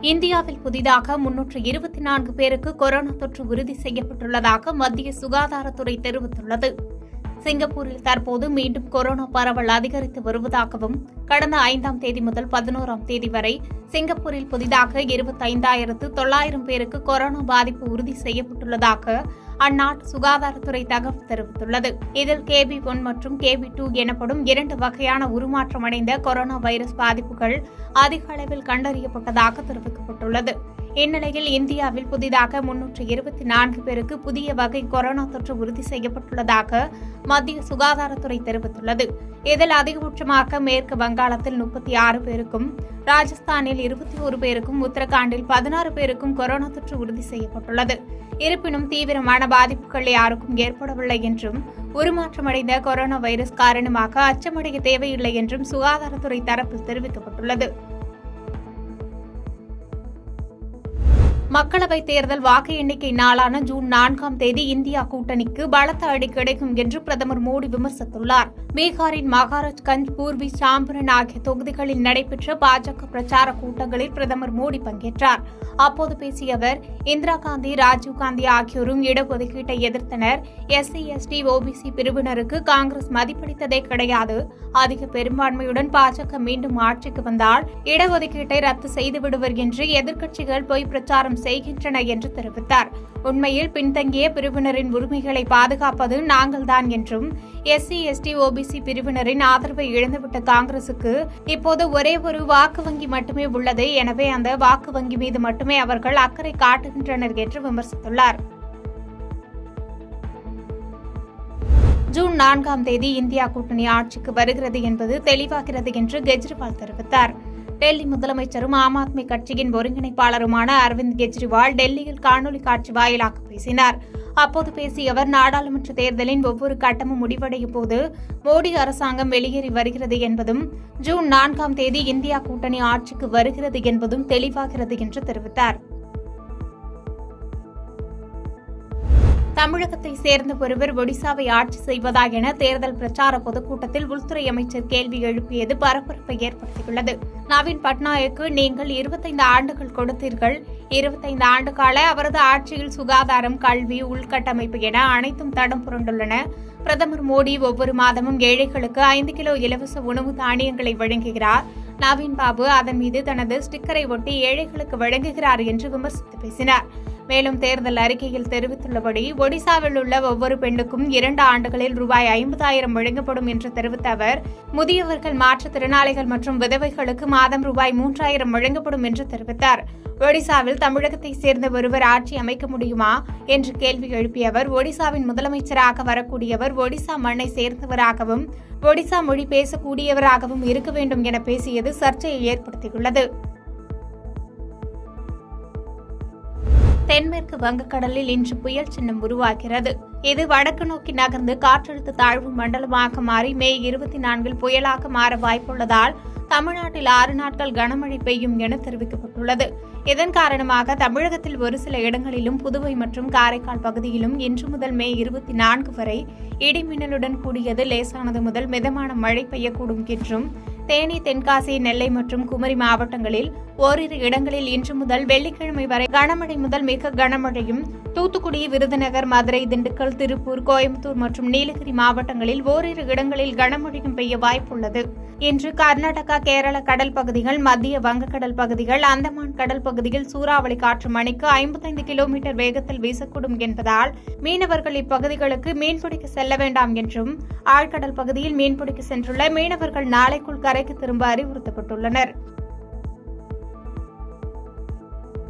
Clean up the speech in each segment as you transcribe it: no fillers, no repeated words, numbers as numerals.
இந்தியாவில் புதிதாக 324 பேருக்கு கொரோனா தொற்று உறுதி செய்யப்பட்டுள்ளதாக மத்திய சுகாதாரத்துறை தெரிவித்துள்ளது. சிங்கப்பூரில் தற்போது மீண்டும் கொரோனா பரவல் அதிகரித்து வருவதாகவும் கடந்த 5ஆம் தேதி முதல் 11ஆம் தேதி வரை சிங்கப்பூரில் புதிதாக 25,900 பேருக்கு கொரோனா பாதிப்பு உறுதி செய்யப்பட்டுள்ளதாக அந்நாட்டு சுகாதாரத்துறை தகவல் தெரிவித்துள்ளது. இதில் KB1 மற்றும் KB2 எனப்படும் 2 வகையான உருமாற்றமடைந்த கொரோனா வைரஸ் பாதிப்புகள் அதிக அளவில் கண்டறியப்பட்டதாக தெரிவிக்கப்பட்டுள்ளது. இந்நிலையில் இந்தியாவில் புதிதாக 324 பேருக்கு புதிய வகை கொரோனா தொற்று உறுதி செய்யப்பட்டுள்ளதாக மத்திய சுகாதாரத்துறை தெரிவித்துள்ளது. இதில் அதிகபட்சமாக மேற்கு வங்காளத்தில் 36 பேருக்கும், ராஜஸ்தானில் 21 பேருக்கும், உத்தரகாண்டில் 16 பேருக்கும் கொரோனா தொற்று உறுதி செய்யப்பட்டுள்ளது. இருப்பினும் தீவிரமான பாதிப்புகள் யாருக்கும் ஏற்படவில்லை என்றும், உருமாற்றமடைந்த கொரோனா வைரஸ் காரணமாக அச்சமடைய தேவையில்லை என்றும் சுகாதாரத்துறை தரப்பில் தெரிவிக்கப்பட்டுள்ளது. மக்களவைத் தேர்தல் வாக்கு எண்ணிக்கை நாளான ஜூன் 4ஆம் தேதி இந்தியா கூட்டணிக்கு பலத்த அடி கிடைக்கும் என்று பிரதமர் மோடி விமர்சித்துள்ளார். பீகாரின் மகாராஜ்கஞ்ச், பூர்வி, சாம்பரன் ஆகிய தொகுதிகளில் நடைபெற்ற பாஜக பிரச்சார கூட்டங்களில் பிரதமர் மோடி பங்கேற்றார். அப்போது பேசிய அவர், இந்திரா காந்தி, ராஜீவ்காந்தி ஆகியோரும் இடஒதுக்கீட்டை எதிர்த்தனர். SC, ST, OBC பிரிவினருக்கு காங்கிரஸ் மதிப்பளித்ததே கிடையாது. அதிக பெரும்பான்மையுடன் பாஜக மீண்டும் ஆட்சிக்கு வந்தால் இடஒதுக்கீட்டை ரத்து செய்துவிடுவர் என்று எதிர்க்கட்சிகள் பொய் பிரச்சாரம் செய்கின்றன என்று தெரிவித்தார். உண்மையில் பின்தங்கிய பிரிவினரின் உரிமைகளை பாதுகாப்பது நாங்கள்தான் என்றும், SC, ST, OBC பிரிவினரின் ஆதரவை இழந்துவிட்ட காங்கிரசுக்கு இப்போது ஒரே ஒரு வாக்கு வங்கி மட்டுமே உள்ளது. எனவே அந்த வாக்கு வங்கி மீது மட்டுமே அவர்கள் அக்கறை காட்டுகின்றனர் என்று விமர்சித்துள்ளார். ஜூன் 4ஆம் தேதி இந்தியா கூட்டணி ஆட்சிக்கு வருகிறது என்பது தெளிவாகிறது என்று கெஜ்ரிவால் தெரிவித்தார். டெல்லி முதலமைச்சரும் ஆம் ஆத்மி கட்சியின் ஒருங்கிணைப்பாளருமான அரவிந்த் கெஜ்ரிவால் டெல்லியில் காணொலி காட்சி வாயிலாக பேசினார். அப்போது பேசிய அவர், நாடாளுமன்ற தேர்தலின் ஒவ்வொரு கட்டமும் முடிவடையும் போது மோடி அரசாங்கம் வெளியேறி வருகிறது என்பதும், ஜூன் 4ஆம் தேதி இந்தியா கூட்டணி ஆட்சிக்கு வருகிறது என்பதும் தெளிவாகிறது என்று தெரிவித்தார். தமிழகத்தை சேர்ந்த ஒருவர் ஒடிசாவை ஆட்சி செய்வதா என தேர்தல் பிரச்சார பொதுக்கூட்டத்தில் உள்துறை அமைச்சர் கேள்வி எழுப்பியது பரபரப்பை ஏற்படுத்தியுள்ளது. நவீன் பட்நாயக்கு நீங்கள் 25 ஆண்டுகள் கொடுத்தீர்கள். 25 ஆண்டு கால அவரது ஆட்சியில் சுகாதாரம், கல்வி, உள்கட்டமைப்பு என அனைத்தும் தடம் புரண்டுள்ளன. பிரதமர் மோடி ஒவ்வொரு மாதமும் ஏழைகளுக்கு 5 கிலோ இலவச உணவு தானியங்களை வழங்குகிறார். நவீன் பாபு அதன் மீது தனது ஸ்டிக்கரை ஒட்டி ஏழைகளுக்கு வழங்குகிறார் என்று விமர்சித்து பேசினார். மேலும் தேர்தல் அறிக்கையில் தெரிவித்துள்ளபடி ஒடிசாவில் உள்ள ஒவ்வொரு பெண்ணுக்கும் 2 ஆண்டுகளில் ரூபாய் 50,000 வழங்கப்படும் என்று தெரிவித்த அவர், முதியவர்கள், மாற்றுத்திறனாளிகள் மற்றும் விதவைகளுக்கு மாதம் ரூபாய் 3,000 வழங்கப்படும் என்று தெரிவித்தார். ஒடிசாவில் தமிழகத்தை சேர்ந்த ஒருவர் ஆட்சி அமைக்க முடியுமா என்று கேள்வி எழுப்பிய அவர், ஒடிசாவின் முதலமைச்சராக வரக்கூடியவர் ஒடிசா மண்ணை சேர்ந்தவராகவும் ஒடிசா மொழி பேசக்கூடியவராகவும் இருக்க வேண்டும் என பேசியது சர்ச்சையை ஏற்படுத்தியுள்ளது. தென்மேற்கு வங்கக்கடலில் இன்று புயல் சின்னம் உருவாகிறது. இது வடக்கு நோக்கி நகர்ந்து காற்றழுத்த தாழ்வு மண்டலமாக மாறி மே 24 புயலாக மாற வாய்ப்புள்ளதால் தமிழ்நாட்டில் 6 நாட்கள் கனமழை பெய்யும் என தெரிவிக்கப்பட்டுள்ளது. இதன் காரணமாக தமிழகத்தில் ஒரு சில இடங்களிலும், புதுவை மற்றும் காரைக்கால் பகுதியிலும் இன்று முதல் மே 24 வரை இடிமின்னலுடன் கூடியது லேசானது முதல் மிதமான மழை பெய்யக்கூடும் என்றும், தேனி, தென்காசி, நெல்லை மற்றும் குமரி மாவட்டங்களில் ஓரிரு இடங்களில் இன்று முதல் வெள்ளிக்கிழமை வரை கனமழை முதல் மிக கனமழையும், தூத்துக்குடி, விருதுநகர், மதுரை, திண்டுக்கல், திருப்பூர், கோயம்புத்தூர் மற்றும் நீலகிரி மாவட்டங்களில் ஓரிரு இடங்களில் கனமழையும் பெய்ய வாய்ப்புள்ளது. இன்று கர்நாடகா, கேரள கடல் பகுதிகள், மத்திய வங்கக்கடல் பகுதிகள், அந்தமான் கடல் பகுதியில் சூறாவளி காற்று மணிக்கு 55 கிலோமீட்டர் வேகத்தில் வீசக்கூடும் என்பதால் மீனவர்கள் இப்பகுதிகளுக்கு மீன்பிடிக்க செல்ல வேண்டாம் என்றும், ஆழ்கடல் பகுதியில் மீன்பிடிக்க சென்றுள்ள மீனவர்கள் நாளைக்குள் கரைக்கு திரும்ப அறிவுறுத்தப்பட்டுள்ளனர்.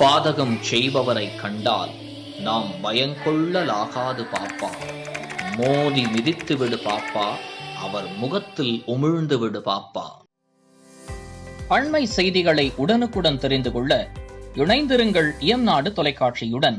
பாதகம் செய்பவரை கண்டால் நாம் பயங்கொள்ளலாகாது பாப்பா. மோதி மிதித்து விடு பாப்பா, அவர் முகத்தில் உமிழ்ந்து விடு பாப்பா. அண்மை செய்திகளை உடனுக்குடன் தெரிந்து கொள்ள இணைந்திருங்கள் இயம்நாடு தொலைக்காட்சியுடன்.